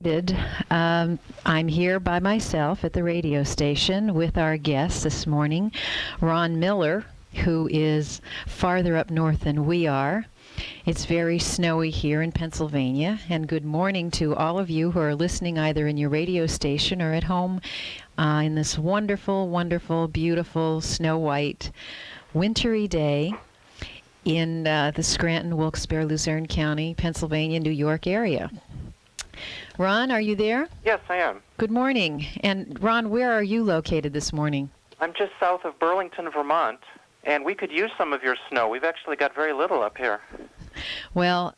Did I'm here by myself at the radio station with our guest this morning, Ron Miller, who is farther up north than we are. It's very snowy here in Pennsylvania, and good morning to all of you who are listening either in your radio station or at home in this wonderful, wonderful, beautiful, snow-white, wintry day in the Scranton, Wilkes-Barre, Luzerne County, Pennsylvania, New York area. Ron, are you there? Yes, I am. Good morning. And Ron, where are you located this morning? I'm just south of Burlington, Vermont, and we could use some of your snow. We've actually got very little up here. Well,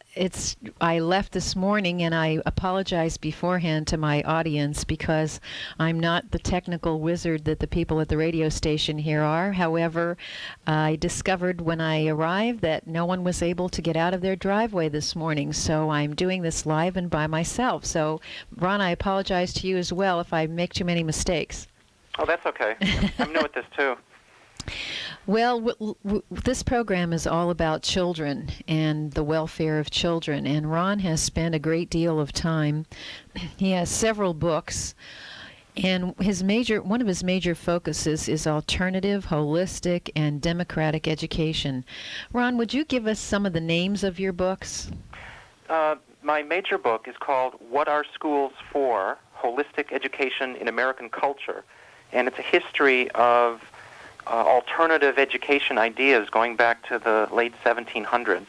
I left this morning, and I apologize beforehand to my audience because I'm not the technical wizard that the people at the radio station here are. However, I discovered when I arrived that no one was able to get out of their driveway this morning, so I'm doing this live and by myself. So, Ron, I apologize to you as well if I make too many mistakes. Oh, that's okay. I'm new at this, too. Well, this program is all about children and the welfare of children, and Ron has spent a great deal of time. He has several books, and one of his major focuses is alternative, holistic, and democratic education. Ron, would you give us some of the names of your books? My major book is called What Are Schools For? Holistic Education in American Culture, and it's a history of alternative education ideas going back to the late 1700s.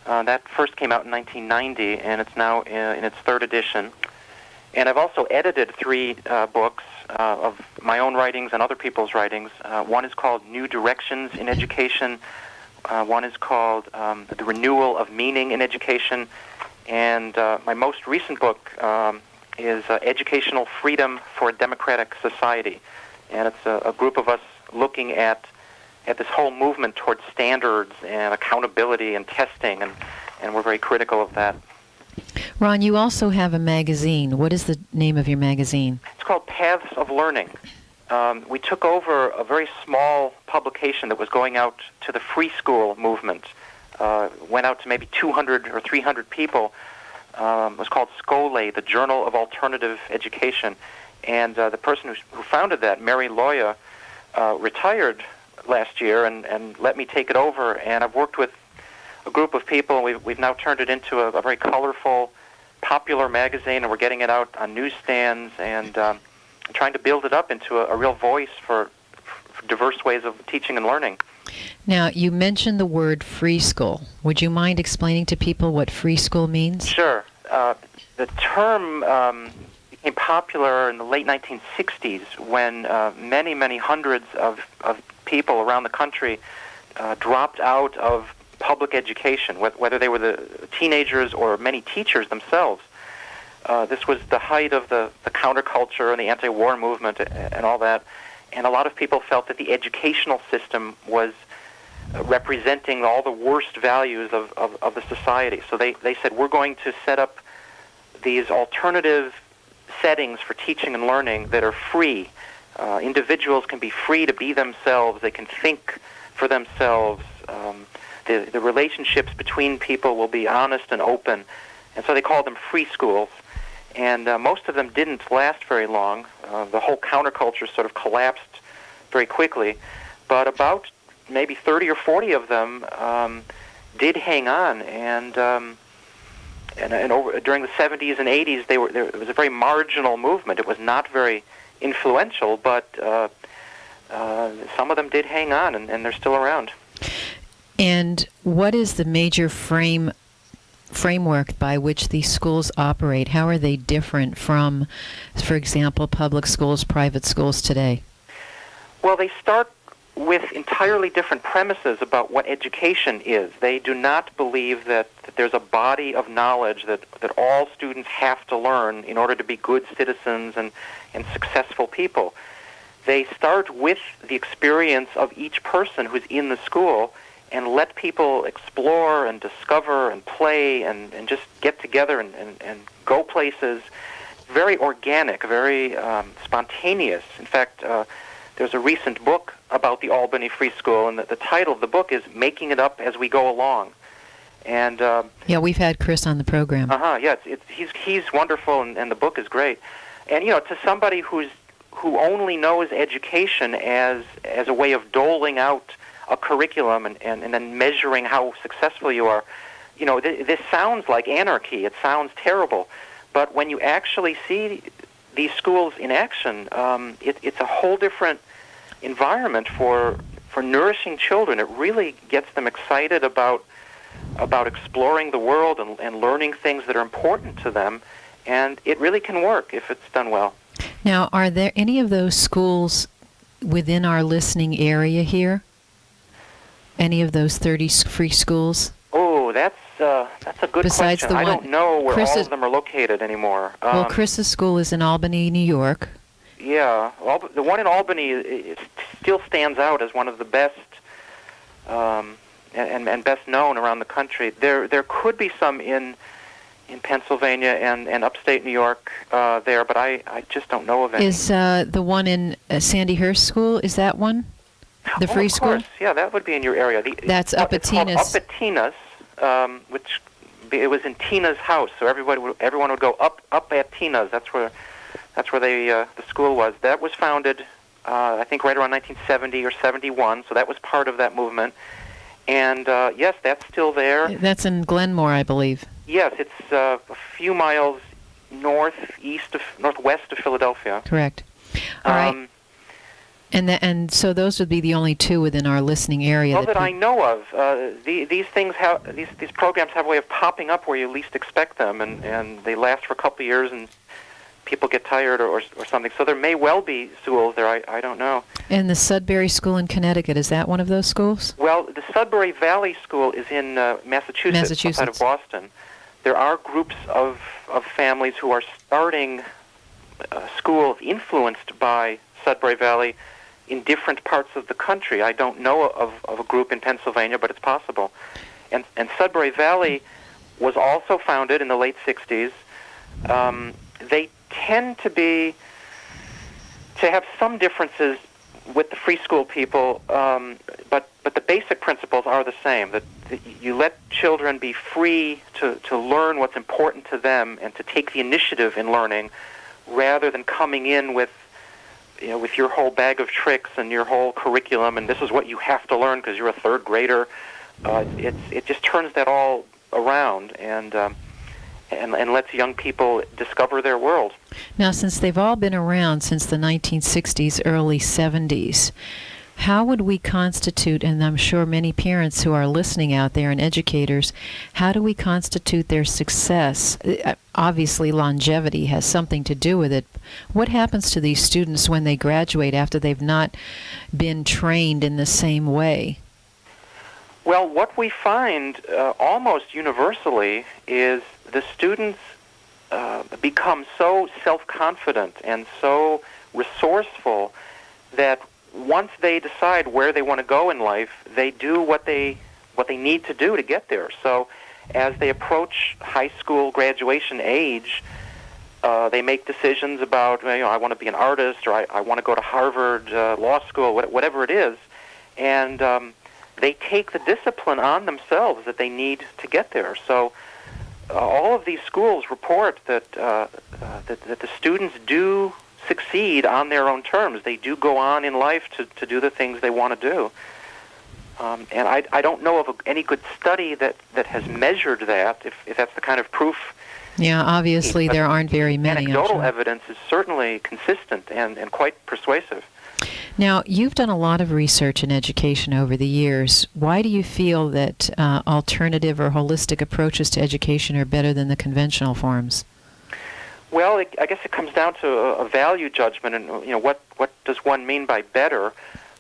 That first came out in 1990, and it's now in its third edition. And I've also edited three books of my own writings and other people's writings. One is called New Directions in Education. One is called The Renewal of Meaning in Education. And my most recent book is Educational Freedom for a Democratic Society. And it's a group of us looking at this whole movement towards standards and accountability and testing, and we're very critical of that. Ron, you also have a magazine. What is the name of your magazine? It's called Paths of Learning. We took over a very small publication that was going out to the free school movement. Went out to maybe 200 or 300 people. It was called Scole, the Journal of Alternative Education. And the person who founded that, Mary Loya, retired last year and let me take it over. And I've worked with a group of people. We've now turned it into a very colorful, popular magazine, and we're getting it out on newsstands and trying to build it up into a real voice for diverse ways of teaching and learning. Now, you mentioned the word free school. Would you mind explaining to people what free school means? Sure. The term became popular in the late 1960s when many, many hundreds of people around the country dropped out of public education, whether they were the teenagers or many teachers themselves. This was the height of the counterculture and the anti-war movement and all that, and a lot of people felt that the educational system was representing all the worst values of the society. So they said, we're going to set up these alternative settings for teaching and learning that are free. Individuals can be free to be themselves. They can think for themselves. The relationships between people will be honest and open. And so they called them free schools. And most of them didn't last very long. The whole counterculture sort of collapsed very quickly. But about maybe 30 or 40 of them did hang on. And over, during the 70s and 80s, it was a very marginal movement. It was not very influential, but some of them did hang on, and they're still around. And what is the major framework by which these schools operate? How are they different from, for example, public schools, private schools today? Well, they start with entirely different premises about what education is. They do not believe that there's a body of knowledge that all students have to learn in order to be good citizens and successful people. They start with the experience of each person who's in the school and let people explore and discover and play and just get together and go places. Very organic, very spontaneous. In fact, there's a recent book about the Albany Free School, and the title of the book is Making It Up as We Go Along. And yeah, we've had Chris on the program. yeah, he's wonderful, and the book is great. And to somebody who only knows education as a way of doling out a curriculum and then measuring how successful you are, this sounds like anarchy. It sounds terrible. But when you actually see these schools in action, it's a whole different environment for nourishing children. It really gets them excited about exploring the world and learning things that are important to them, and it really can work if it's done well. Now, are there any of those schools within our listening area here? Any of those 30 free schools? Oh, that's a good Besides question. I don't know where all of them are located anymore. Well, Chris's school is in Albany, New York. Yeah, the one in Albany it still stands out as one of the best and best known around the country. There could be some in Pennsylvania and upstate New York there, but I just don't know of any. Is the one in Sandy Hurst School, is that one? The free school? Of course. Yeah, that would be in your area. That's up at Tina's. Up at Tina's, which it was in Tina's house, so everyone would go up at Tina's. That's where the school was. That was founded, I think, right around 1970 or 71. So that was part of that movement. And yes, that's still there. That's in Glenmore, I believe. Yes, it's a few miles northwest of Philadelphia. Correct. All right. And so those would be the only two within our listening area. Well, that I know of. These programs have a way of popping up where you least expect them, and they last for a couple of years, and people get tired or something. So there may well be schools there. I don't know. And the Sudbury School in Connecticut, is that one of those schools? Well, the Sudbury Valley School is in Massachusetts, outside of Boston. There are groups of families who are starting schools influenced by Sudbury Valley in different parts of the country. I don't know of a group in Pennsylvania, but it's possible. And Sudbury Valley was also founded in the late 60s. They tend to have some differences with the free school people, but the basic principles are the same, that you let children be free to learn what's important to them and to take the initiative in learning rather than coming in with your whole bag of tricks and your whole curriculum and this is what you have to learn because you're a third grader. It just turns that all around and lets young people discover their world. Now, since they've all been around since the 1960s, early 70s, how would we constitute, and I'm sure many parents who are listening out there and educators, how do we constitute their success? Obviously, longevity has something to do with it. What happens to these students when they graduate after they've not been trained in the same way? Well, what we find almost universally is the students become so self-confident and so resourceful that once they decide where they want to go in life, they do what they need to do to get there. So as they approach high school graduation age, they make decisions about, I want to be an artist, or I want to go to Harvard Law School, whatever it is, and they take the discipline on themselves that they need to get there. So all of these schools report that the students do succeed on their own terms. They do go on in life to do the things they want to do. And I don't know of any good study that has measured that, if that's the kind of proof. Yeah, obviously there aren't very many. Anecdotal evidence is certainly consistent and quite persuasive. Now, you've done a lot of research in education over the years. Why do you feel that alternative or holistic approaches to education are better than the conventional forms? Well, I guess it comes down to a value judgment, and what does one mean by better?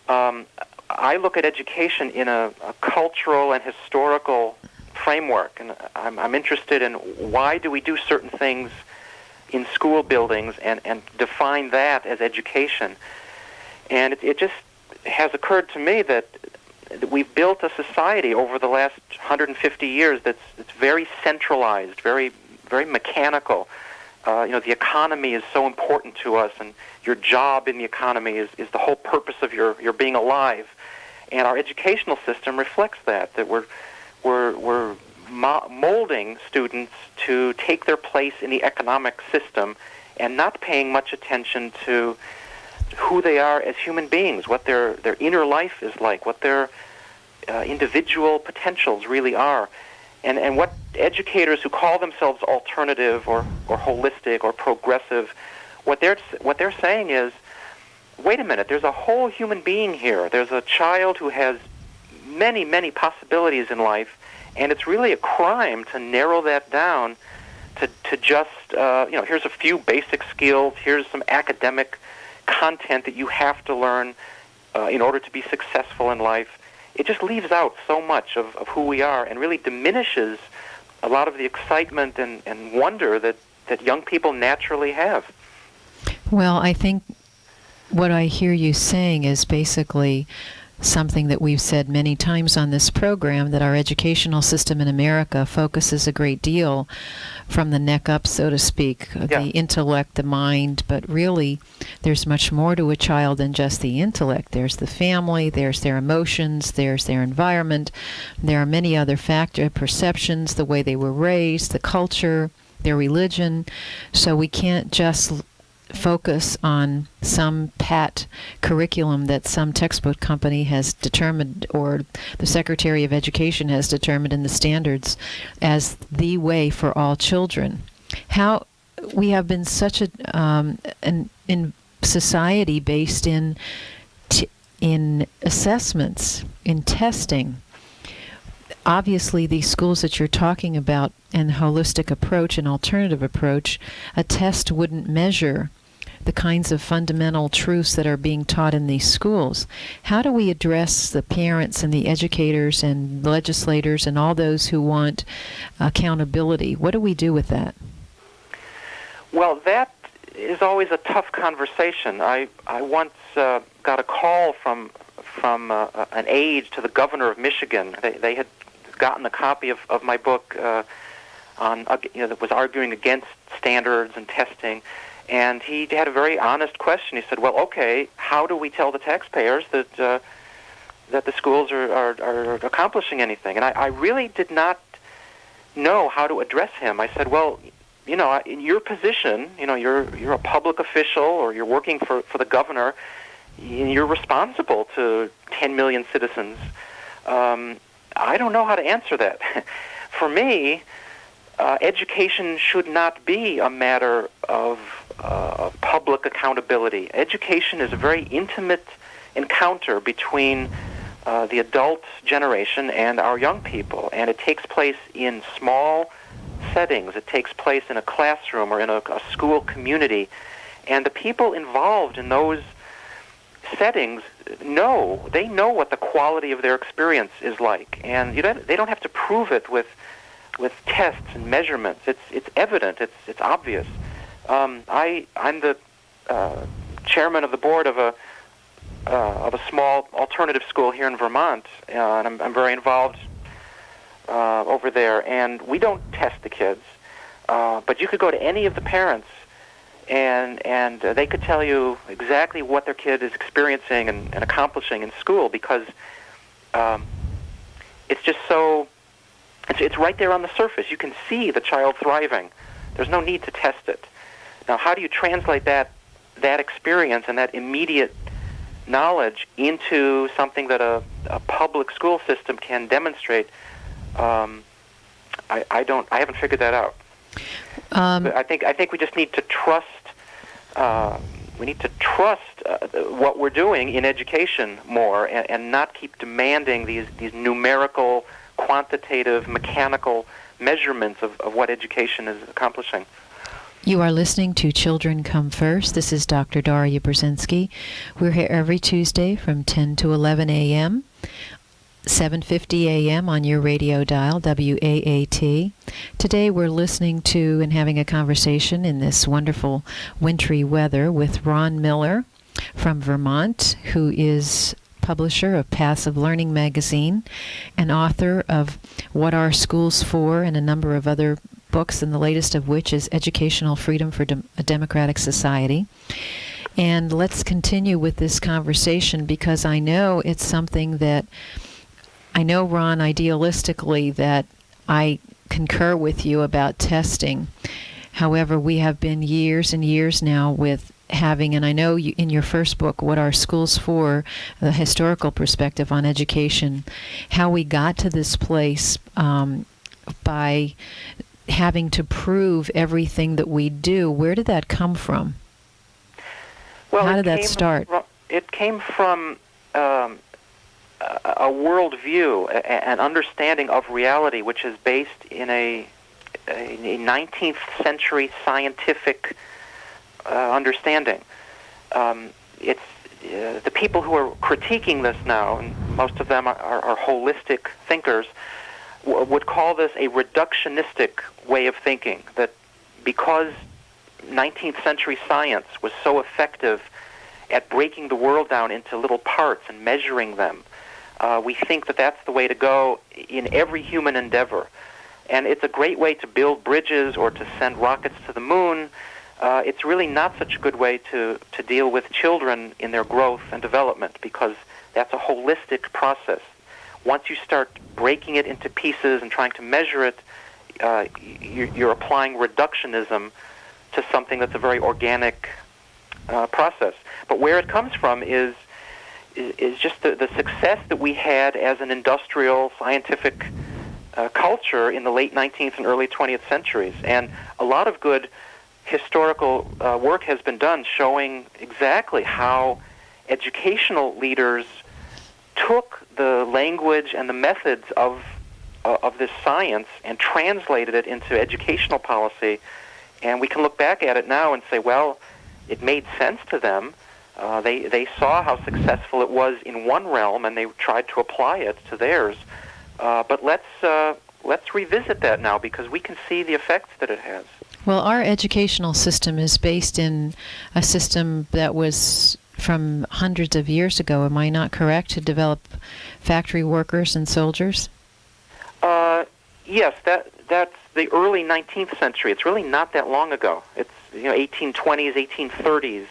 I look at education in a cultural and historical framework, and I'm interested in why do we do certain things in school buildings and define that as education. And it just has occurred to me that we've built a society over the last 150 years that's very centralized, very very mechanical. The economy is so important to us, and your job in the economy is the whole purpose of your being alive. And our educational system reflects that we're molding students to take their place in the economic system and not paying much attention to who they are as human beings, what their inner life is like, what their individual potentials really are. And what educators who call themselves alternative or holistic or progressive, what they're saying is, wait a minute, there's a whole human being here. There's a child who has many, many possibilities in life, and it's really a crime to narrow that down to just, here's a few basic skills, here's some academic content that you have to learn in order to be successful in life. It just leaves out so much of who we are and really diminishes a lot of the excitement and wonder that young people naturally have. Well, I think what I hear you saying is basically something that we've said many times on this program, that our educational system in America focuses a great deal from the neck up, so to speak, the intellect, the mind, but really there's much more to a child than just the intellect. There's the family, there's their emotions, there's their environment, there are many other factors, perceptions, the way they were raised, the culture, their religion. So we can't just focus on some pat curriculum that some textbook company has determined or the Secretary of Education has determined in the standards as the way for all children. How we have been such in society based in assessments, in testing. Obviously, these schools that you're talking about and holistic approach and alternative approach, a test wouldn't measure the kinds of fundamental truths that are being taught in these schools. How do we address the parents and the educators and legislators and all those who want accountability? What do we do with that? Well, that is always a tough conversation. I once got a call from an aide to the governor of Michigan. They had gotten a copy of my book that was arguing against standards and testing. And he had a very honest question. He said, well, okay, how do we tell the taxpayers that the schools are accomplishing anything? And I really did not know how to address him. I said, well, in your position, you're a public official or you're working for the governor, you're responsible to 10 million citizens. I don't know how to answer that. For me, education should not be a matter of public accountability. Education is a very intimate encounter between the adult generation and our young people, and it takes place in small settings. It takes place in a classroom or in a school community, and the people involved in those settings know what the quality of their experience is like, and they don't have to prove it with tests and measurements. It's evident. It's obvious. I'm the chairman of the board of a small alternative school here in Vermont, and I'm very involved over there. And we don't test the kids, but you could go to any of the parents, and they could tell you exactly what their kid is experiencing and accomplishing in school, because it's just so. It's right there on the surface. You can see the child thriving. There's no need to test it. Now, how do you translate that experience and that immediate knowledge into something that a public school system can demonstrate? I haven't figured that out. I think we just need to trust. We need to trust what we're doing in education more, and not keep demanding these numerical, quantitative, mechanical measurements of what education is accomplishing. You are listening to Children Come First. This is Dr. Daria Brzezinski. We're here every Tuesday from 10 to 11 a.m., 7:50 a.m. on your radio dial, WAAT. Today we're listening to and having a conversation in this wonderful wintry weather with Ron Miller from Vermont, who is publisher of Passive Learning magazine and author of What Are Schools For and a number of other books, and the latest of which is Educational Freedom for a Democratic Society. And let's continue with this conversation, because I know it's something that I know, Ron, idealistically, that I concur with you about testing. However, we have been years and years now with having, and I know you, in your first book, What Are Schools For?, the historical perspective on education, how we got to this place by having to prove everything that we do. Where did that come from? Well, how did that start? It came from a worldview, an understanding of reality, which is based in a 19th century scientific understanding. It's the people who are critiquing this now, and most of them are holistic thinkers, would call this a reductionistic way of thinking, that because 19th century science was so effective at breaking the world down into little parts and measuring them, we think that that's the way to go in every human endeavor. And it's a great way to build bridges or to send rockets to the moon. It's really not such a good way to deal with children in their growth and development, because that's a holistic process. Once you start breaking it into pieces and trying to measure it, you're applying reductionism to something that's a very organic process. But where it comes from is just the success that we had as an industrial, scientific culture in the late 19th and early 20th centuries. And a lot of good historical work has been done showing exactly how educational leaders took the language and the methods of this science and translated it into educational policy. And we can look back at it now and say, well, it made sense to them. They saw how successful it was in one realm, and they tried to apply it to theirs. But let's revisit that now, because we can see the effects that it has. Well, our educational system is based in a system that was from hundreds of years ago. Am I not correct, to develop factory workers and soldiers? Yes, that's the early 19th century. It's really not that long ago. It's 1820s, 1830s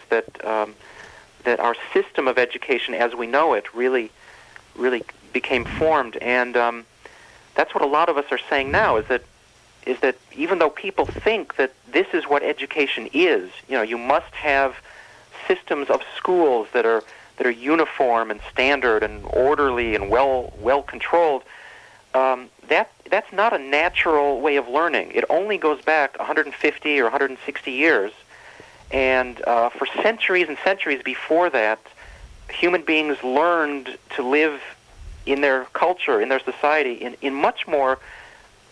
that our system of education, as we know it, really became formed. And that's what a lot of us are saying now, is that even though people think that this is what education is, you must have systems of schools that are uniform and standard and orderly and well controlled. That's not a natural way of learning. It only goes back 150 or 160 years, and for centuries and centuries before that, human beings learned to live in their culture, in their society, in much more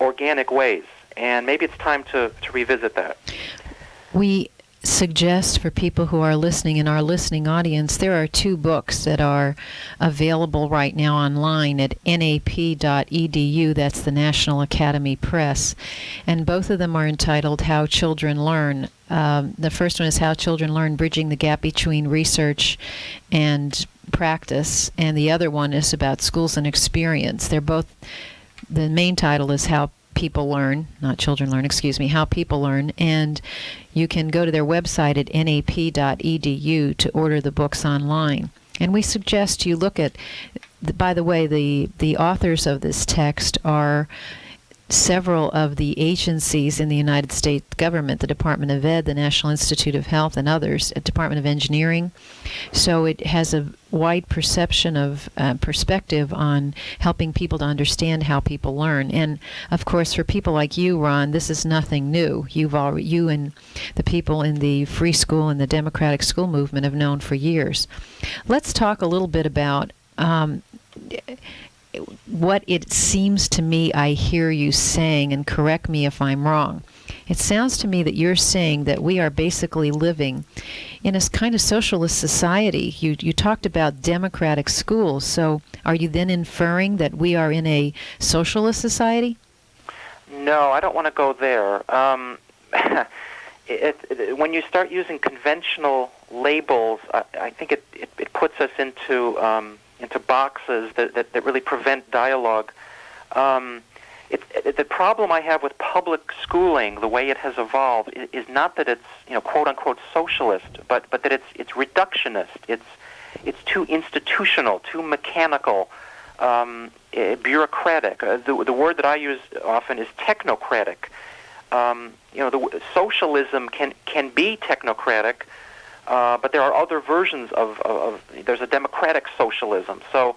organic ways. And maybe it's time to revisit that. We suggest for people who are listening, in our listening audience, there are 2 books that are available right now online at nap.edu. That's the National Academy Press. And both of them are entitled How Children Learn. The first one is How Children Learn, Bridging the Gap Between Research and Practice. And the other one is about schools and experience. They're both, the main title is How People Learn, not Children Learn, How People Learn, and you can go to their website at nap.edu to order the books online. And we suggest you look at, by the way, the authors of this text are several of the agencies in the United States government, the Department of Ed, the National Institute of Health, and others, the Department of Engineering. So it has a wide perception of perspective on helping people to understand how people learn. And of course, for people like you, Ron, this is nothing new. You and the people in the free school and the democratic school movement have known for years. Let's talk a little bit about what it seems to me I hear you saying, and correct me if I'm wrong. It sounds to me that you're saying that we are basically living in a kind of socialist society. You talked about democratic schools, so are you then inferring that we are in a socialist society? No, I don't want to go there. When you start using conventional labels, I think it puts us into boxes that really prevent dialogue. The problem I have with public schooling, the way it has evolved, is not that it's quote unquote socialist, but that it's reductionist. It's too institutional, too mechanical. bureaucratic. The word that I use often is technocratic. Socialism can be technocratic, but there are other versions of there's a democratic socialism. So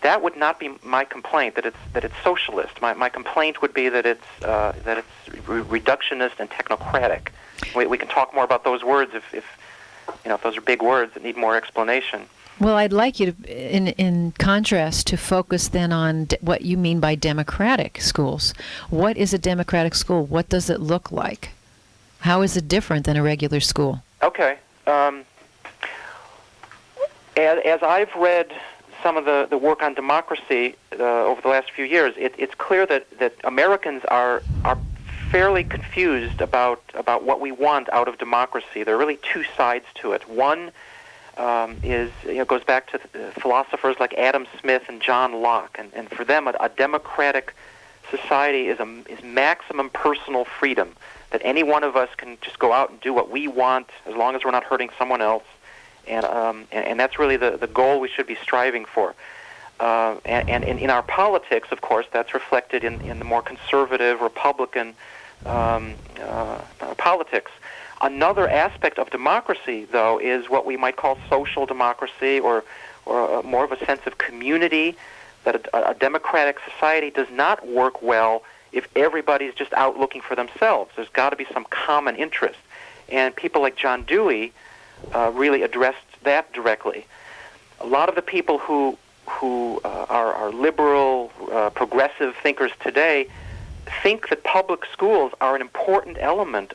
that would not be my complaint, that it's socialist. My complaint would be that it's reductionist and technocratic. We can talk more about those words if those are big words that need more explanation. Well, I'd like you to, in contrast, to focus then on what you mean by democratic schools. What is a democratic school? What does it look like? How is it different than a regular school? Okay. As I've read some of the work on democracy over the last few years, it's clear that Americans are fairly confused about what we want out of democracy. There are really two sides to it. One goes back to philosophers like Adam Smith and John Locke, and for them, a democratic society is maximum personal freedom, that any one of us can just go out and do what we want as long as we're not hurting someone else, and that's really the goal we should be striving for. And in our politics, of course, that's reflected in the more conservative Republican politics. Another aspect of democracy, though, is what we might call social democracy, or more of a sense of community, that a democratic society does not work well if everybody's just out looking for themselves. There's got to be some common interest. And people like John Dewey really addressed that directly. A lot of the people who are liberal, progressive thinkers today think that public schools are an important element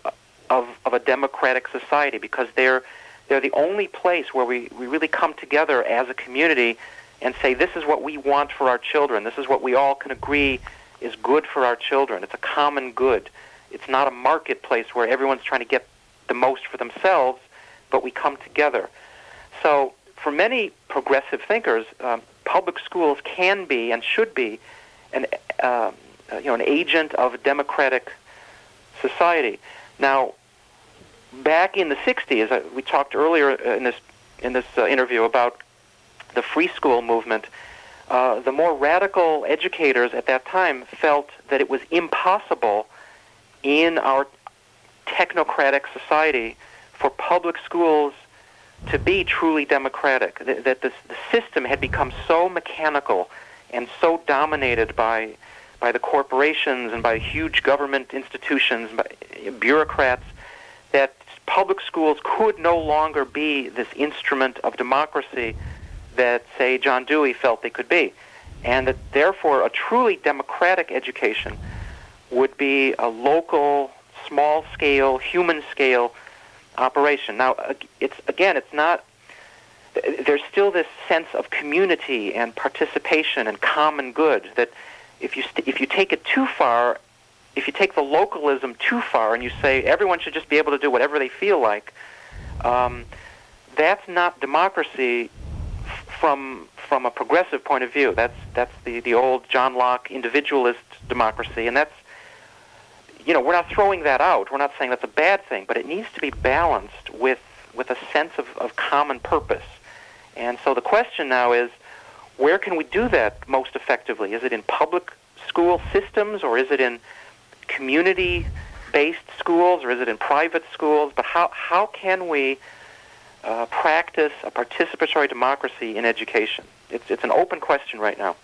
of a democratic society, because they're the only place where we really come together as a community and say, this is what we want for our children. This is what we all can agree is good for our children. It's a common good. It's not a marketplace where everyone's trying to get the most for themselves, but we come together. So for many progressive thinkers, public schools can be and should be an agent of a democratic society. Now, back in the 60s, we talked earlier in this interview about the free school movement. The more radical educators at that time felt that it was impossible in our technocratic society for public schools to be truly democratic, that the system had become so mechanical and so dominated by the corporations and by huge government institutions, by bureaucrats, that public schools could no longer be this instrument of democracy that, say, John Dewey felt they could be. And that, therefore, a truly democratic education would be a local, small-scale, human-scale operation. Now, it's not... There's still this sense of community and participation and common good that if you take it too far, if you take the localism too far and you say everyone should just be able to do whatever they feel like, that's not democracy from a progressive point of view. That's the old John Locke individualist democracy, and that's, we're not throwing that out. We're not saying that's a bad thing, but it needs to be balanced with a sense of common purpose. And so the question now is, where can we do that most effectively? Is it in public school systems, or is it in community-based schools, or is it in private schools? But how can we practice a participatory democracy in education? It's an open question right now.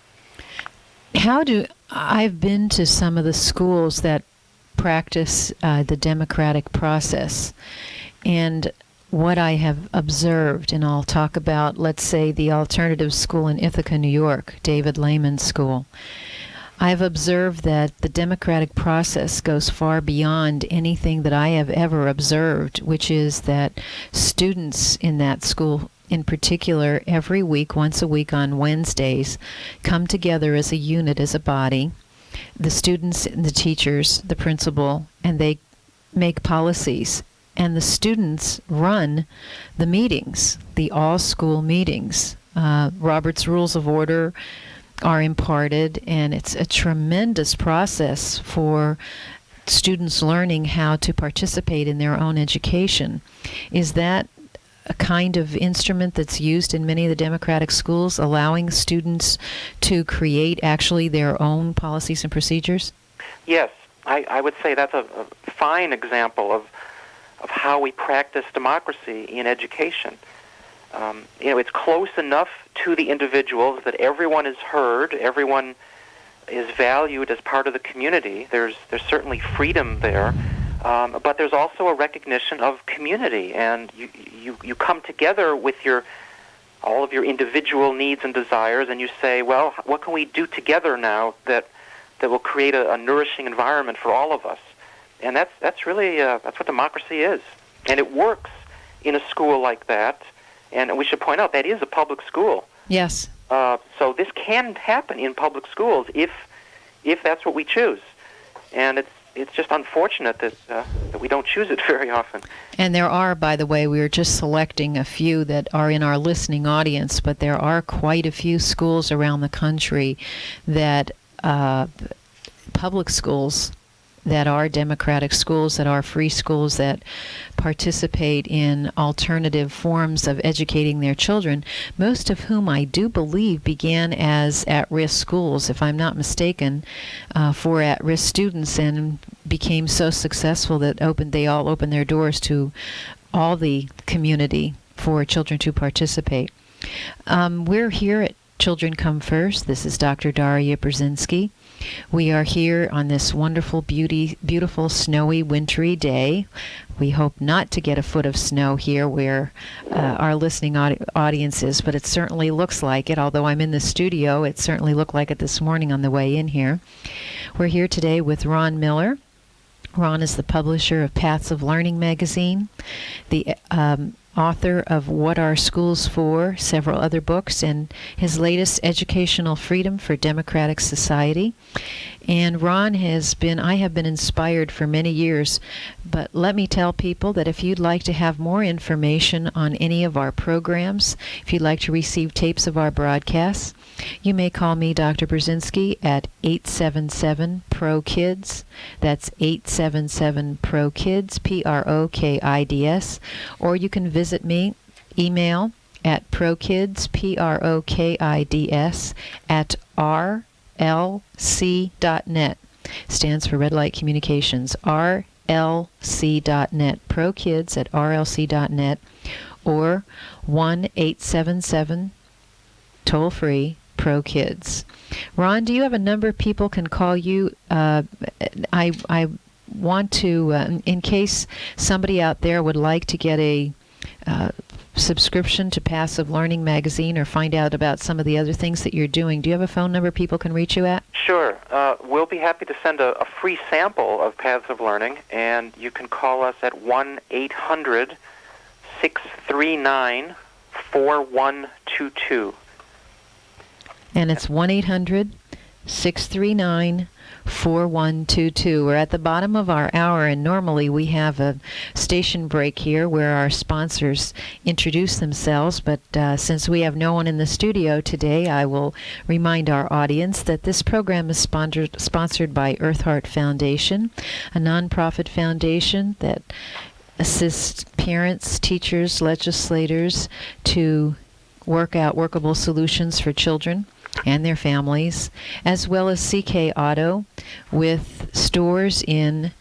I've been to some of the schools that practice the democratic process, and what I have observed, and I'll talk about, let's say, the alternative school in Ithaca, New York, David Lehman's school. I've observed that the democratic process goes far beyond anything that I have ever observed, which is that students in that school, in particular, every week, once a week on Wednesdays, come together as a unit, as a body, the students and the teachers, the principal, and they make policies. And the students run the meetings, the all-school meetings. Robert's Rules of Order are imparted, and it's a tremendous process for students learning how to participate in their own education. Is that a kind of instrument that's used in many of the democratic schools, allowing students to create actually their own policies and procedures? Yes, I would say that's a fine example of how we practice democracy in education. It's close enough to the individuals that everyone is heard, everyone is valued as part of the community. There's certainly freedom there, but there's also a recognition of community, and you come together with all of your individual needs and desires, and you say, well, what can we do together now that will create a nourishing environment for all of us? And that's really that's what democracy is, and it works in a school like that. And we should point out that is a public school. Yes. So this can happen in public schools if that's what we choose, and it's just unfortunate that we don't choose it very often. And there are, by the way, we are just selecting a few that are in our listening audience, but there are quite a few schools around the country that public schools that are democratic schools, that are free schools, that participate in alternative forms of educating their children, most of whom I do believe began as at-risk schools, if I'm not mistaken, for at-risk students, and became so successful that they all opened their doors to all the community for children to participate. We're here at Children Come First. This is Dr. Daria Brzezinski. We are here on this wonderful, beautiful, snowy, wintry day. We hope not to get a foot of snow here where our listening audience is, but it certainly looks like it. Although I'm in the studio, it certainly looked like it this morning on the way in here. We're here today with Ron Miller. Ron is the publisher of Paths of Learning magazine, the author of What Are Schools For?, several other books, and his latest, Educational Freedom for Democratic Society. And Ron I have been inspired for many years, but let me tell people that if you'd like to have more information on any of our programs, if you'd like to receive tapes of our broadcasts, you may call me, Dr. Brzezinski, at 877-PRO-KIDS. That's 877-PRO-KIDS, PROKIDS. Or you can visit me, email at PROKIDS, PROKIDS, at RLC.net. Stands for Red Light Communications, RLC.net, PROKIDS at RLC.net, or 1-877, toll-free, PRO-KIDS. Ron, do you have a number people can call you? I want to, in case somebody out there would like to get a subscription to Passive Learning magazine or find out about some of the other things that you're doing, do you have a phone number people can reach you at? Sure. We'll be happy to send a free sample of Paths of Learning, and you can call us at 1-800-639-4122. And it's 1-800-639-4122. We're at the bottom of our hour, and normally we have a station break here where our sponsors introduce themselves, but since we have no one in the studio today, I will remind our audience that this program is sponsored by Earth Heart Foundation, a nonprofit foundation that assists parents, teachers, legislators to work out workable solutions for children and their families, as well as CK Auto, with stores in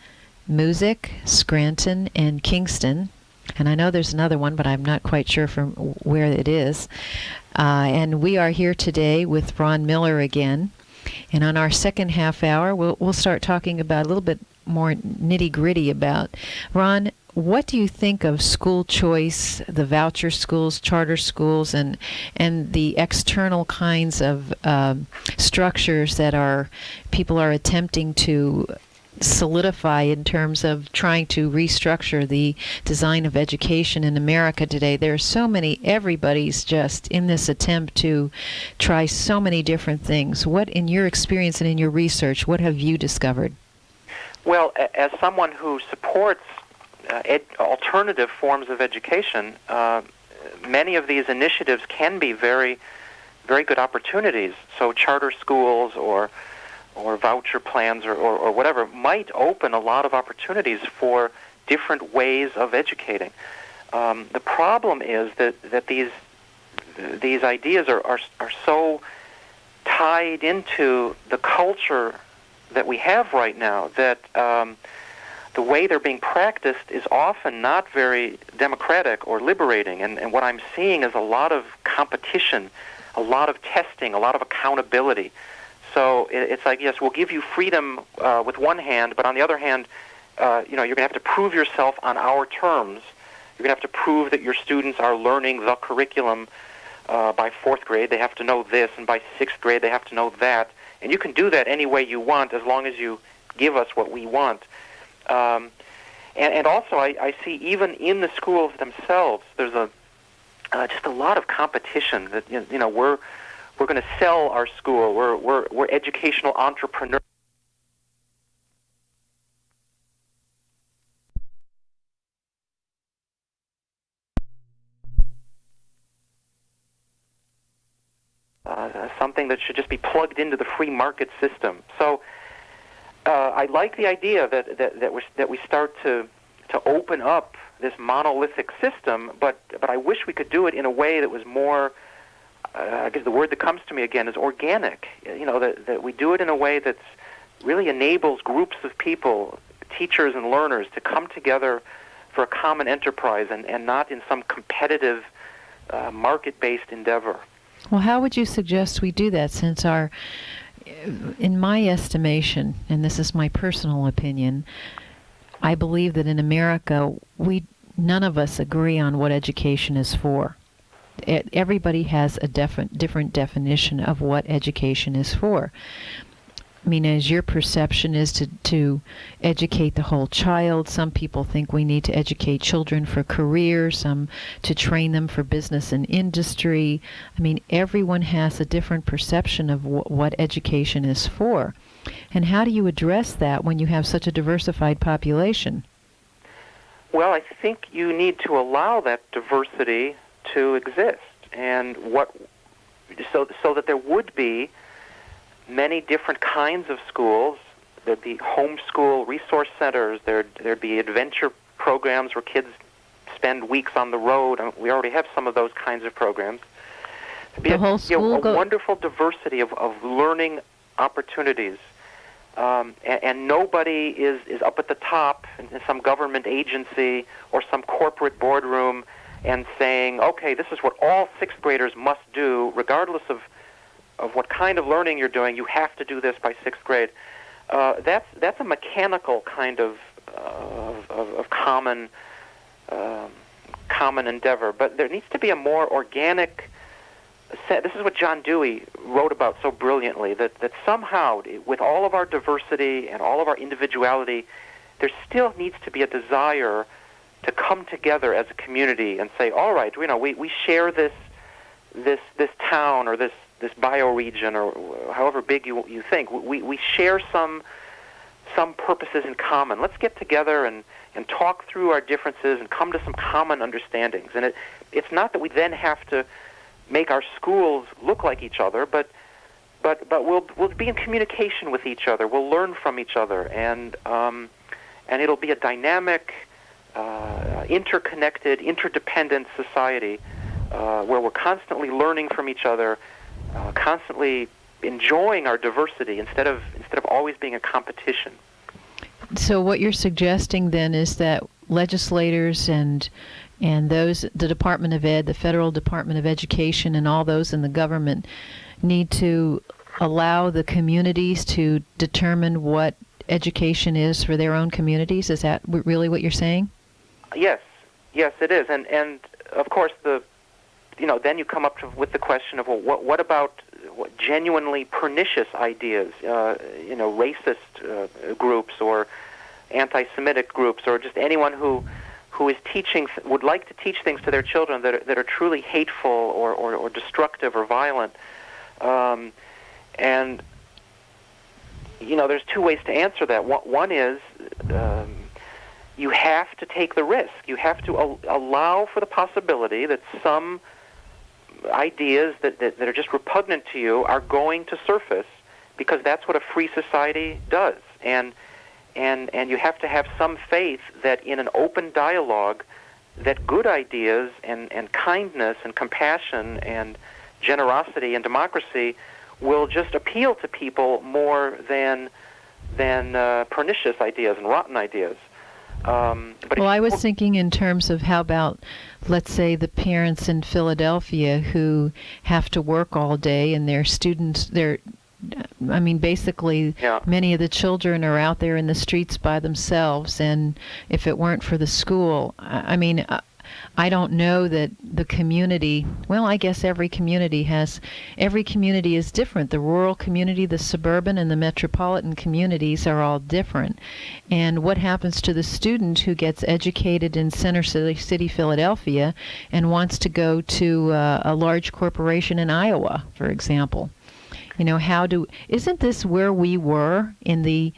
Music, Scranton, and Kingston. And I know there's another one, but I'm not quite sure from where it is. And we are here today with Ron Miller again. And on our second half hour, we'll start talking about a little bit more nitty-gritty about, Ron, what do you think of school choice, the voucher schools, charter schools, and the external kinds of structures that people are attempting to solidify in terms of trying to restructure the design of education in America today? There are so many, everybody's just in this attempt to try so many different things. What, in your experience and in your research, what have you discovered? Well, as someone who supports alternative forms of education, many of these initiatives can be very, very good opportunities. So charter schools or voucher plans or whatever might open a lot of opportunities for different ways of educating. The problem is that these ideas are so tied into the culture that we have right now that the way they're being practiced is often not very democratic or liberating. And what I'm seeing is a lot of competition, a lot of testing, a lot of accountability. So it's like, yes, we'll give you freedom with one hand, but on the other hand, you're going to have to prove yourself on our terms. You're going to have to prove that your students are learning the curriculum by fourth grade. They have to know this, and by sixth grade they have to know that. And you can do that any way you want as long as you give us what we want. And also, I see even in the schools themselves, there's just a lot of competition. That we're going to sell our school. We're educational entrepreneurs. Something that should just be plugged into the free market system. So I like the idea that we start to open up this monolithic system, but I wish we could do it in a way that was more. I guess the word that comes to me again is organic. That we do it in a way that really enables groups of people, teachers and learners, to come together for a common enterprise and not in some competitive market-based endeavor. Well, how would you suggest we do that, since in my estimation, and this is my personal opinion, I believe that in America, none of us agree on what education is for. Everybody has a different definition of what education is for. I mean, as your perception is to educate the whole child, some people think we need to educate children for careers, some to train them for business and industry. I mean, everyone has a different perception of what education is for. And how do you address that when you have such a diversified population? Well, I think you need to allow that diversity to exist, and so that there would be many different kinds of schools. There'd be homeschool resource centers. There'd be adventure programs where kids spend weeks on the road. We already have some of those kinds of programs. There'd be a wonderful diversity of learning opportunities. And nobody is up at the top in some government agency or some corporate boardroom and saying, okay, this is what all sixth graders must do, regardless of what kind of learning you're doing. You have to do this by sixth grade. That's a mechanical kind of common endeavor. But there needs to be a more organic. This is what John Dewey wrote about so brilliantly, that somehow, with all of our diversity and all of our individuality, there still needs to be a desire to come together as a community and say, all right, we share this town or this bioregion, or however big you think. We share some purposes in common. Let's get together and talk through our differences and come to some common understandings. And it's not that we then have to make our schools look like each other, but we'll be in communication with each other. We'll learn from each other, and it'll be a dynamic, interconnected, interdependent society where we're constantly learning from each other, constantly enjoying our diversity instead of always being a competition. So what you're suggesting then is that legislators and those, the Department of Ed, the Federal Department of Education, and all those in the government need to allow the communities to determine what education is for their own communities. Is that really what you're saying? Yes, it is. And of course, then you come up with the question of, well, what about genuinely pernicious ideas, racist groups or anti-Semitic groups, or just anyone who is would like to teach things to their children that are truly hateful or destructive or violent. And there's two ways to answer that. One is you have to take the risk. You have to allow for the possibility that some ideas that are just repugnant to you are going to surface, because that's what a free society does. And you have to have some faith that in an open dialogue that good ideas and kindness and compassion and generosity and democracy will just appeal to people more than pernicious ideas and rotten ideas. Well, I was thinking in terms of how about, let's say, the parents in Philadelphia who have to work all day and their students, basically, yeah. Many of the children are out there in the streets by themselves, and if it weren't for the school, I don't know that the community, well, I guess every community is different. The rural community, the suburban, and the metropolitan communities are all different. And what happens to the student who gets educated in Center City, Philadelphia, and wants to go to a large corporation in Iowa, for example? Isn't this where we were in the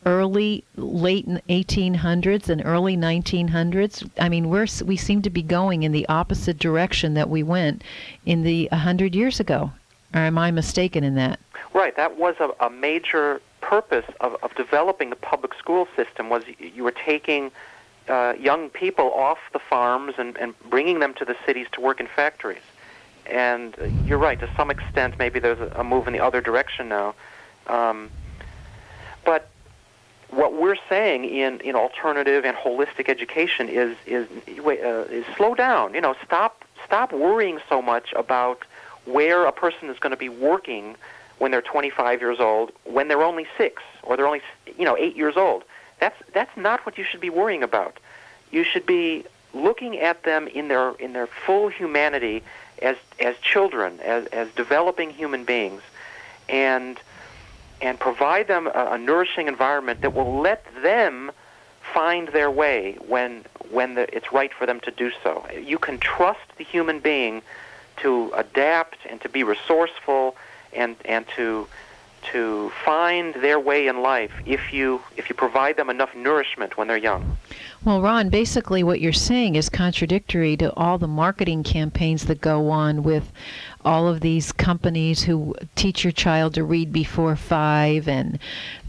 late 1800s and early 1900s? We seem to be going in the opposite direction that we went in the 100 years ago. Or am I mistaken in that? Right. That was a major purpose of developing the public school system, was you were taking young people off the farms and bringing them to the cities to work in factories. And you're right, to some extent, maybe there's a move in the other direction now. But what we're saying in alternative and holistic education is slow down. Stop worrying so much about where a person is going to be working when they're 25 years old, when they're only 6, or they're only 8 years old. That's not what you should be worrying about. You should be looking at them in their full humanity as children, as developing human beings, and provide them a nourishing environment that will let them find their way when it's right for them to do so. You can trust the human being to adapt and to be resourceful and to find their way in life if you provide them enough nourishment when they're young. Well, Ron, basically what you're saying is contradictory to all the marketing campaigns that go on with all of these companies who teach your child to read before 5 and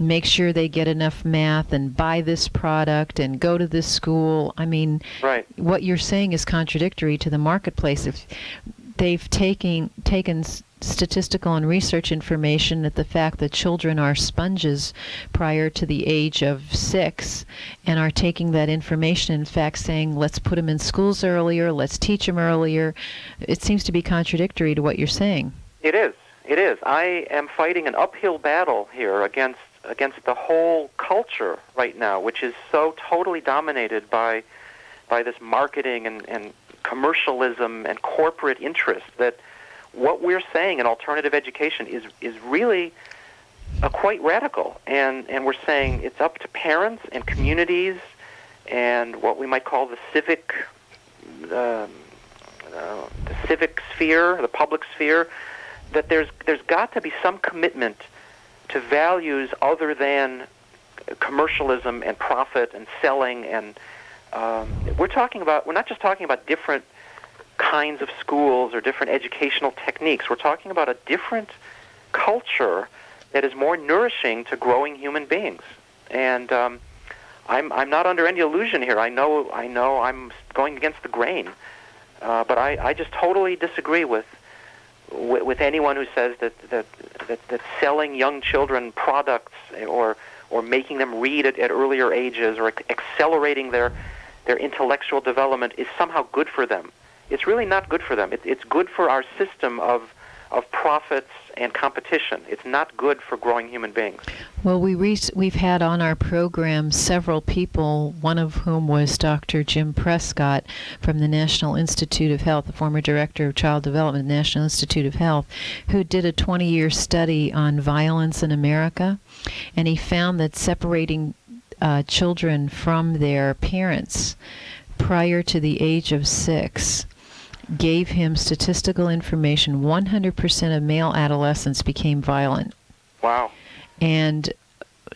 make sure they get enough math and buy this product and go to this school. Right. What you're saying is contradictory to the marketplace. If they've taken statistical and research information that the fact that children are sponges prior to the age of 6 and are taking that information, in fact, saying, let's put them in schools earlier, let's teach them earlier. It seems to be contradictory to what you're saying. It is. I am fighting an uphill battle here against the whole culture right now, which is so totally dominated by this marketing and commercialism and corporate interest, that what we're saying in alternative education is really quite radical, and we're saying it's up to parents and communities and what we might call the civic sphere, the public sphere, that there's got to be some commitment to values other than commercialism and profit and selling, and we're not just talking about different kinds of schools or different educational techniques. We're talking about a different culture that is more nourishing to growing human beings. And I'm not under any illusion here. I know I'm going against the grain, but I just totally disagree with anyone who says that selling young children products or making them read at earlier ages or accelerating their intellectual development is somehow good for them. It's really not good for them. It's good for our system of profits and competition. It's not good for growing human beings. Well, we've had on our program several people, one of whom was Dr. Jim Prescott from the National Institute of Health, the former director of child development at the National Institute of Health, who did a 20-year study on violence in America, and he found that separating children from their parents prior to the age of 6 gave him statistical information. 100% of male adolescents became violent. Wow. And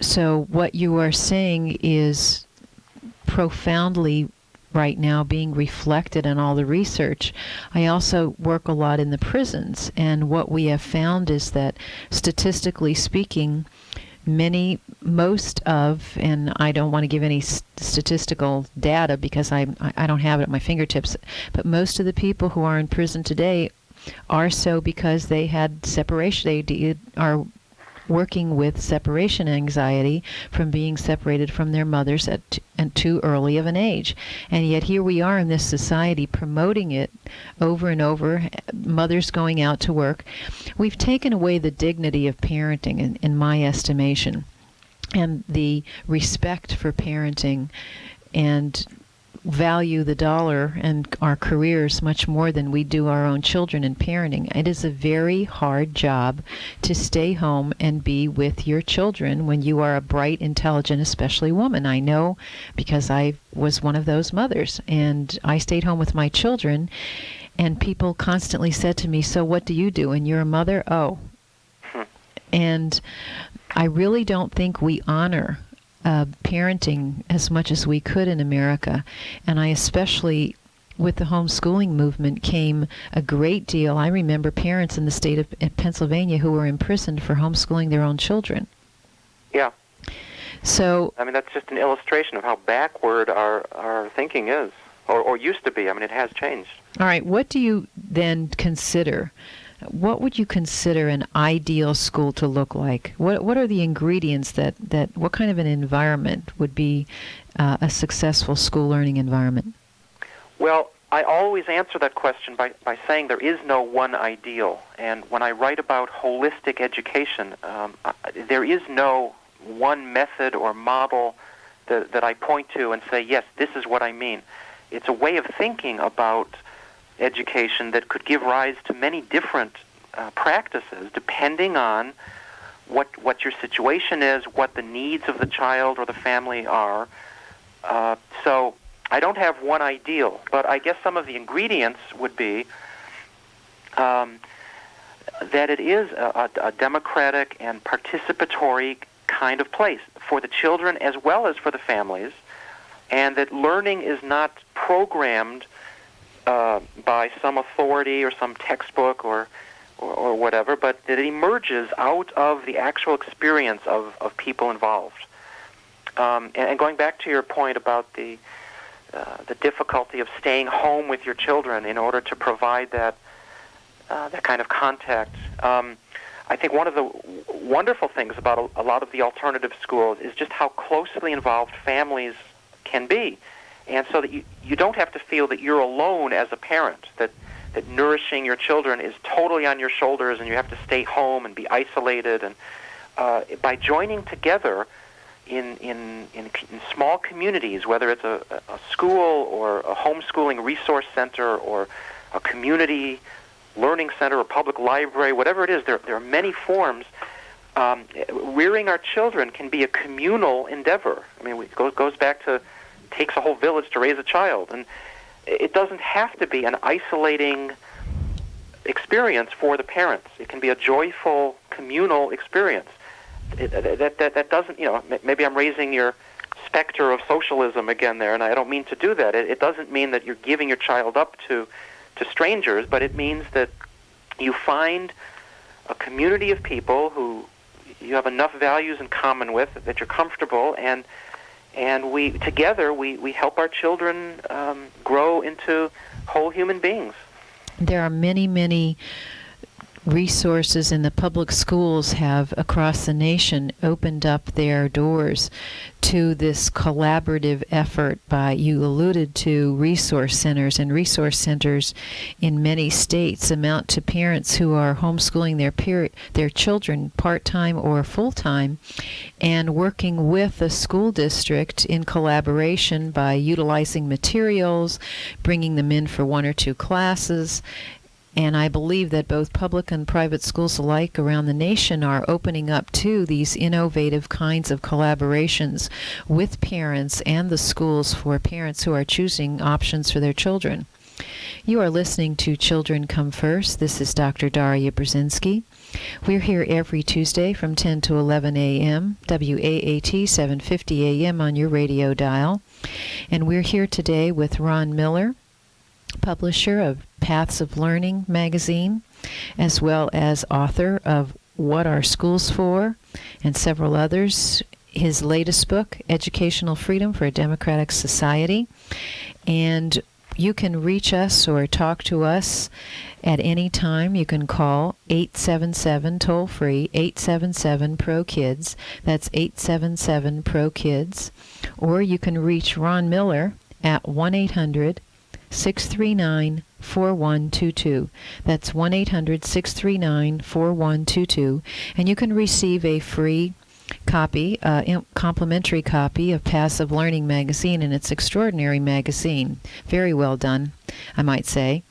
so what you are saying is profoundly right now being reflected in all the research. I also work a lot in the prisons, and what we have found is that statistically speaking, most of, and I don't want to give any statistical data because I don't have it at my fingertips, but most of the people who are in prison today are so because they had separation. They are working with separation anxiety from being separated from their mothers at too early of an age. And yet here we are in this society promoting it over and over, mothers going out to work. We've taken away the dignity of parenting, in my estimation, and the respect for parenting, and value the dollar and our careers much more than we do our own children in parenting. It is a very hard job to stay home and be with your children when you are a bright, intelligent, especially woman. I know because I was one of those mothers, and I stayed home with my children, and people constantly said to me, "So what do you do? And you're a mother?" Oh. And I really don't think we honor parenting as much as we could in America. And I especially, with the homeschooling movement, came a great deal. I remember parents in the state of Pennsylvania who were imprisoned for homeschooling their own children. Yeah. So, I mean, that's just an illustration of how backward our thinking is, or used to be. I mean, it has changed. All right, what do you then consider? What would you consider an ideal school to look like? What are the ingredients that what kind of an environment would be a successful school learning environment? Well, I always answer that question by saying there is no one ideal. And when I write about holistic education, there is no one method or model that I point to and say, yes, this is what I mean. It's a way of thinking about education that could give rise to many different practices depending on what your situation is, what the needs of the child or the family are. So I don't have one ideal, but I guess some of the ingredients would be that it is a democratic and participatory kind of place for the children as well as for the families, and that learning is not programmed by some authority or some textbook or whatever, but that it emerges out of the actual experience of people involved. And going back to your point about the difficulty of staying home with your children in order to provide that kind of contact, I think one of the wonderful things about a lot of the alternative schools is just how closely involved families can be. And so that you don't have to feel that you're alone as a parent, that nourishing your children is totally on your shoulders and you have to stay home and be isolated. And by joining together in small communities, whether it's a school or a homeschooling resource center or a community learning center or public library, whatever it is, there are many forms. Rearing our children can be a communal endeavor. I mean, it goes back to takes a whole village to raise a child, and it doesn't have to be an isolating experience for the parents. It can be a joyful communal experience. That doesn't, maybe I'm raising your specter of socialism again there, and I don't mean to do that. It doesn't mean that you're giving your child up to strangers, but it means that you find a community of people who you have enough values in common with that you're comfortable, and we together we help our children grow into whole human beings. There are many resources, and the public schools have across the nation opened up their doors to this collaborative effort by, you alluded to, resource centers, and resource centers in many states amount to parents who are homeschooling their children part-time or full-time and working with the school district in collaboration by utilizing materials, bringing them in for one or two classes. And I believe that both public and private schools alike around the nation are opening up to these innovative kinds of collaborations with parents and the schools for parents who are choosing options for their children. You are listening to Children Come First. This is Dr. Daria Brzezinski. We're here every Tuesday from 10 to 11 a.m., WAAT 750 a.m. on your radio dial. And we're here today with Ron Miller, publisher of Paths of Learning magazine, as well as author of What Are Schools For, and several others. His latest book, Educational Freedom for a Democratic Society. And you can reach us or talk to us at any time. You can call 877 toll-free, 877-PRO-KIDS. That's 877-PRO-KIDS. Or you can reach Ron Miller at 1-800-639-4122. That's 1-800-639-4122. And you can receive a free copy, complimentary copy of Passive Learning Magazine, and it's extraordinary magazine. Very well done, I might say.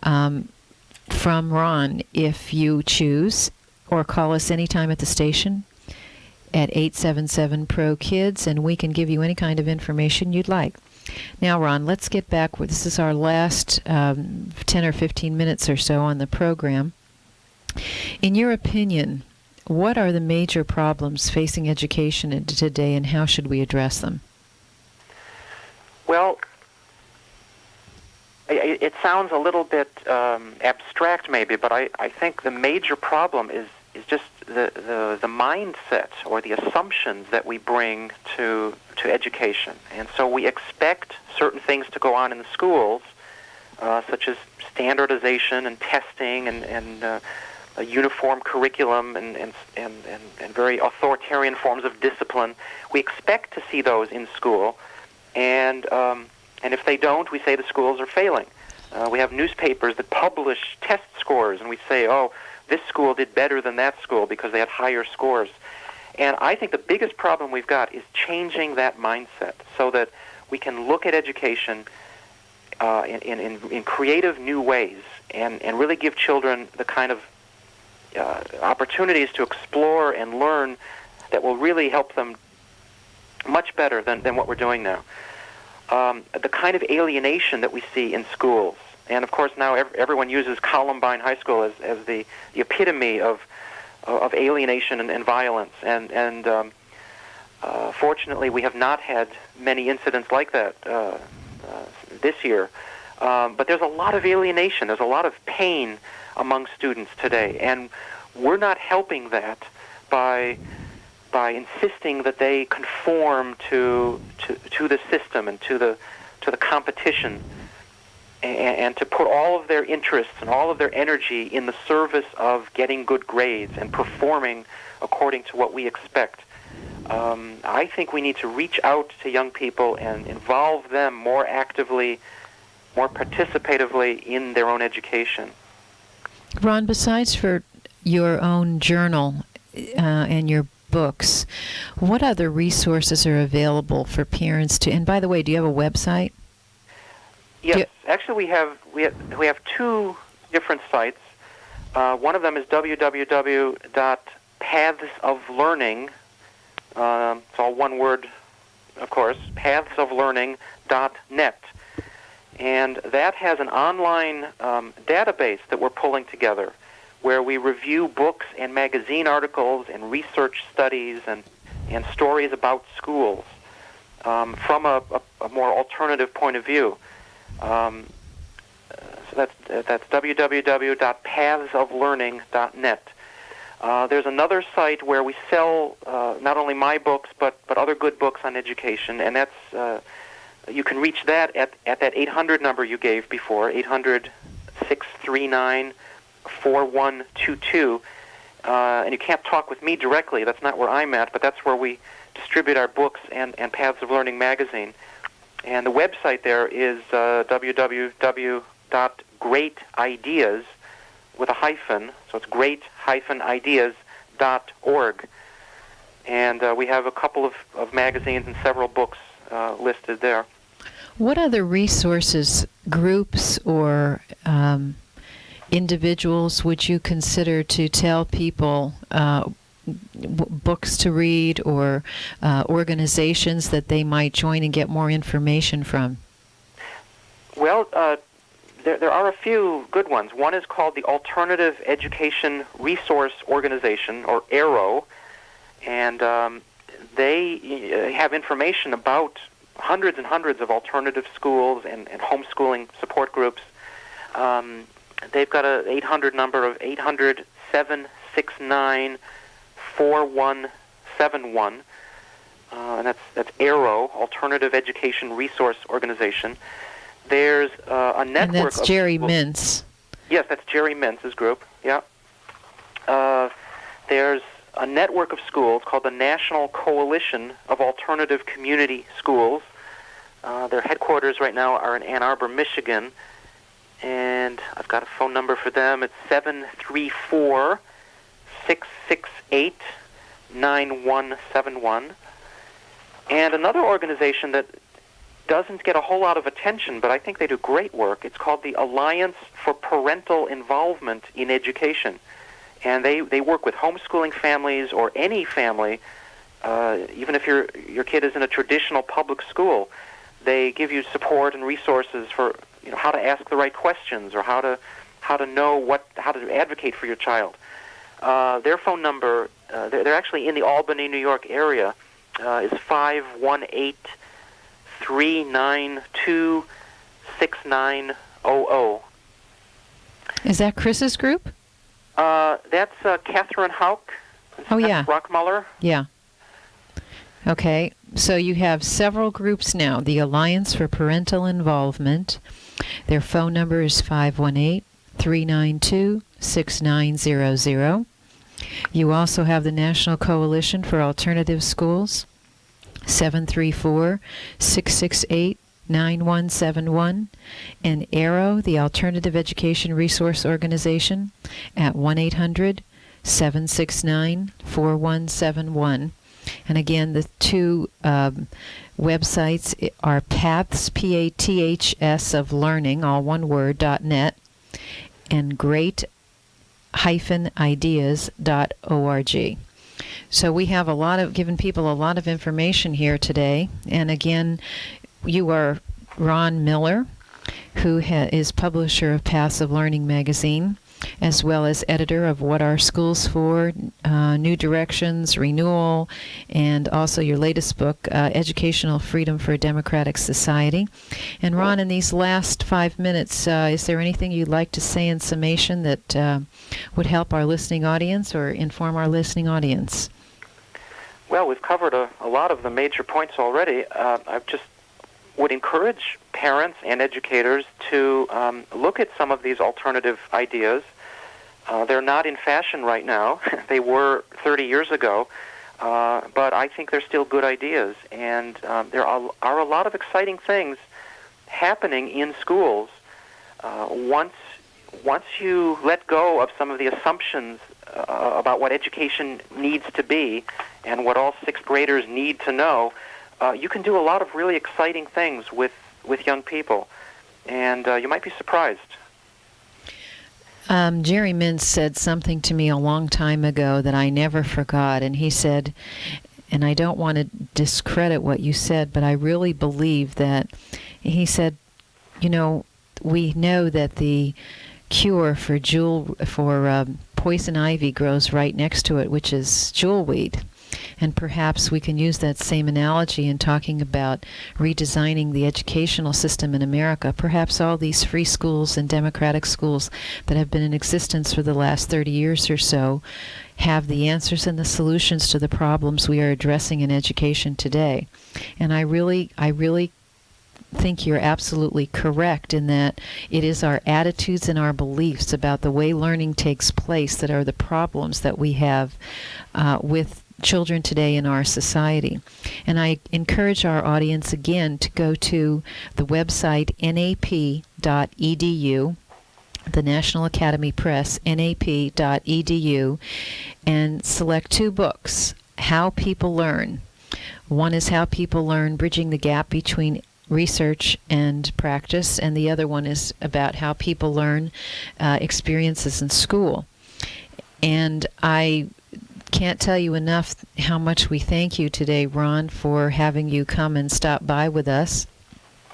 From Ron, if you choose, or call us anytime at the station at 877-PRO-KIDS, and we can give you any kind of information you'd like. Now, Ron, let's get back. This is our last 10 or 15 minutes or so on the program. In your opinion, what are the major problems facing education today, and how should we address them? Well, it sounds a little bit abstract maybe, but I think the major problem is just the mindset or the assumptions that we bring to education. And so we expect certain things to go on in the schools, such as standardization and testing and a uniform curriculum and very authoritarian forms of discipline. We expect to see those in school, and if they don't, we say the schools are failing. We have newspapers that publish test scores, and we say, oh, this school did better than that school because they had higher scores. And I think the biggest problem we've got is changing that mindset so that we can look at education in creative new ways and really give children the kind of opportunities to explore and learn that will really help them much better than what we're doing now. The kind of alienation that we see in schools, and of course now everyone uses Columbine High School as the epitome of alienation and violence, and fortunately we have not had many incidents like that this year. But there's a lot of alienation, there's a lot of pain among students today, and we're not helping that by insisting that they conform to the system and to the competition, and to put all of their interests and all of their energy in the service of getting good grades and performing according to what we expect. I think we need to reach out to young people and involve them more actively, more participatively in their own education. Ron, besides for your own journal and your books, what other resources are available for parents to? And by the way, do you have a website? Yes, actually we have two different sites. One of them is www.pathsoflearning. It's all one word, of course. pathsoflearning.net. And that has an online database that we're pulling together, where we review books and magazine articles and research studies and stories about schools from a more alternative point of view. So that's www.pathsoflearning.net. There's another site where we sell not only my books but other good books on education, and that's you can reach that at that 800 number you gave before, 800-639-4122. And you can't talk with me directly. That's not where I'm at, but that's where we distribute our books and Paths of Learning magazine. And the website there is www.greatideas with a hyphen, so it's great-ideas.org. And we have a couple of magazines and several books listed there. What other resources, groups, or individuals would you consider to tell people books to read, or organizations that they might join and get more information from? Well, there are a few good ones. One is called the Alternative Education Resource Organization, or AERO, and they have information about hundreds and hundreds of alternative schools and homeschooling support groups. They've got an 800 number of 800-777 669-4171. And that's ARROW, Alternative Education Resource Organization. There's a network and that's of Jerry schools. Mintz. Yes, that's Jerry Mintz's group, yeah. There's a network of schools called the National Coalition of Alternative Community Schools. Their headquarters right now are in Ann Arbor, Michigan, and I've got a phone number for them. It's 734-668-9171. And another organization that doesn't get a whole lot of attention, but I think they do great work, it's called the Alliance for Parental Involvement in Education. And they work with homeschooling families or any family, even if your kid is in a traditional public school. They give you support and resources for how to ask the right questions or how to know how to advocate for your child. Their phone number, they're actually in the Albany, New York area, is 518-392-6900. Is that Chris's group? That's Catherine Hauk. Oh, yeah. Rockmuller. Yeah. Okay, so you have several groups now. The Alliance for Parental Involvement. Their phone number is 518-392-6900. You also have the National Coalition for Alternative Schools, 734-668-9171, and ARROW, the Alternative Education Resource Organization, at 1-800-769-4171. And again, the two websites are Paths, P-A-T-H-S of Learning, all one word, .net, and great-ideas.org. So we have given people a lot of information here today. And again, you are Ron Miller, who is publisher of Paths of Learning magazine, as well as editor of What Are Schools For, New Directions, Renewal, and also your latest book, Educational Freedom for a Democratic Society. And Ron, in these last 5 minutes, is there anything you'd like to say in summation that would help our listening audience or inform our listening audience? Well, we've covered a lot of the major points already. I just would encourage parents and educators to look at some of these alternative ideas. They're not in fashion right now. They were 30 years ago, but I think they're still good ideas. And there are a lot of exciting things happening in schools. Once you let go of some of the assumptions about what education needs to be and what all sixth graders need to know, you can do a lot of really exciting things with young people, and you might be surprised. Jerry Mintz said something to me a long time ago that I never forgot, and he said, and I don't want to discredit what you said, but I really believe that, he said, we know that the cure for poison ivy grows right next to it, which is jewelweed. And perhaps we can use that same analogy in talking about redesigning the educational system in America. Perhaps all these free schools and democratic schools that have been in existence for the last 30 years or so have the answers and the solutions to the problems we are addressing in education today. And I really think you're absolutely correct in that it is our attitudes and our beliefs about the way learning takes place that are the problems that we have with children today in our society. And I encourage our audience again to go to the website nap.edu, the National Academy Press, nap.edu, and select two books, How People Learn. One is How People Learn, Bridging the Gap Between Research and Practice, and the other one is about how people learn experiences in school. And I can't tell you enough how much we thank you today, Ron, for having you come and stop by with us.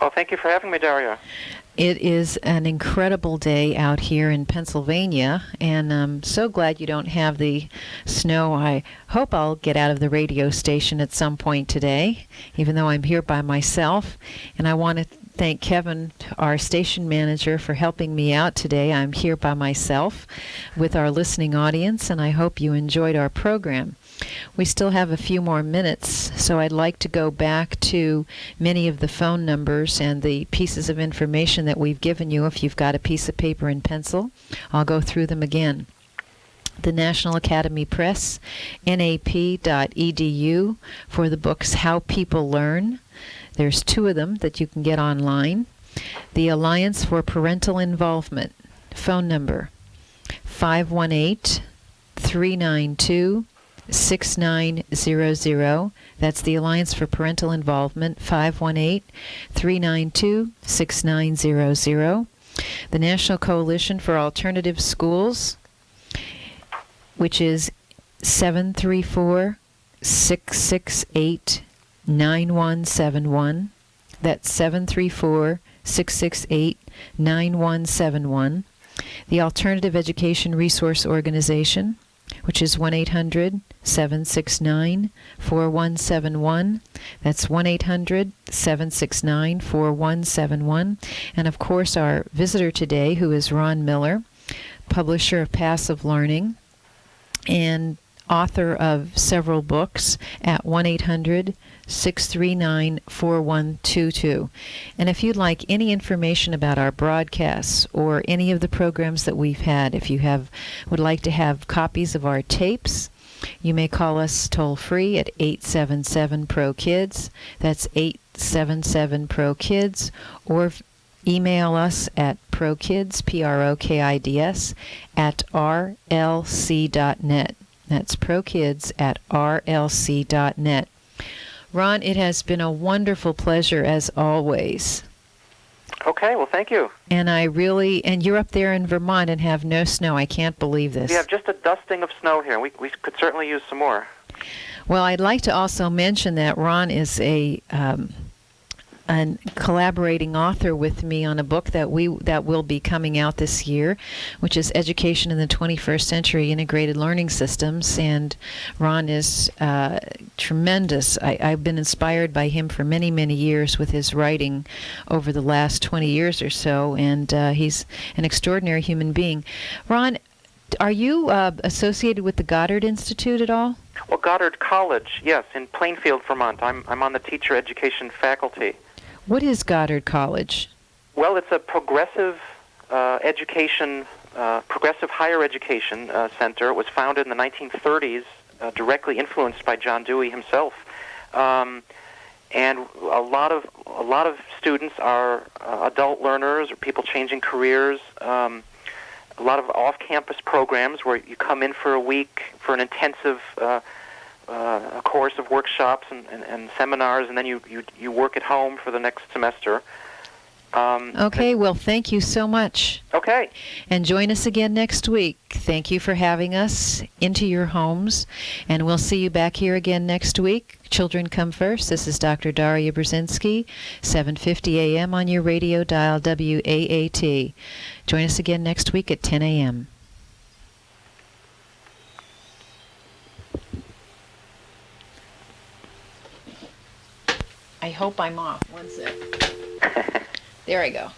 Oh, thank you for having me, Daria. It is an incredible day out here in Pennsylvania, and I'm so glad you don't have the snow. I hope I'll get out of the radio station at some point today, even though I'm here by myself. And I want to thank Kevin, our station manager, for helping me out today. I'm here by myself with our listening audience, and I hope you enjoyed our program. We still have a few more minutes, so I'd like to go back to many of the phone numbers and the pieces of information that we've given you. If you've got a piece of paper and pencil, I'll go through them again. The National Academy Press, nap.edu, for the books How People Learn. There's 2 of them that you can get online. The Alliance for Parental Involvement, phone number 518-392-6900. That's the Alliance for Parental Involvement, 518-392-6900. The National Coalition for Alternative Schools, which is 734-668-9171. That's 734-668-9171. The Alternative Education Resource Organization, which is 1-800-769-4171. That's 1-800-769-4171. And, of course, our visitor today, who is Ron Miller, publisher of Passive Learning and author of several books, at 1-800-639-4122. And if you'd like any information about our broadcasts or any of the programs that we've had, if you would like to have copies of our tapes, you may call us toll-free at 877-PRO-KIDS. That's 877-PRO-KIDS, or email us at prokids, PROKIDS, at rlc.net. That's prokids at rlc.net. Ron, it has been a wonderful pleasure as always. Okay, well, thank you. And you're up there in Vermont and have no snow. I can't believe this. We have just a dusting of snow here. We could certainly use some more. Well, I'd like to also mention that Ron is a collaborating author with me on a book that will be coming out this year, which is Education in the 21st Century Integrated Learning Systems. And Ron is tremendous. I've been inspired by him for many, many years with his writing over the last 20 years or so, and he's an extraordinary human being. Ron, are you associated with the Goddard Institute at all? Well, Goddard College, yes, in Plainfield, Vermont. I'm on the teacher education faculty. What is Goddard College? Well, it's a progressive progressive higher education center. It was founded in the 1930s, directly influenced by John Dewey himself, and a lot of students are adult learners or people changing careers. A lot of off-campus programs where you come in for a week for an intensive a course of workshops and seminars, and then you work at home for the next semester. Okay, well, thank you so much. Okay. And join us again next week. Thank you for having us into your homes, and we'll see you back here again next week. Children come first. This is Dr. Daria Brzezinski, 7:50 a.m. on your radio dial WAAT. Join us again next week at 10 a.m. I hope I'm off. One sec. There I go.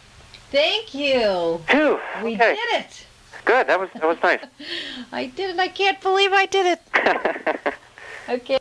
Thank you. Phew, We okay. did it. Good. That was nice. I did it. I can't believe I did it. Okay.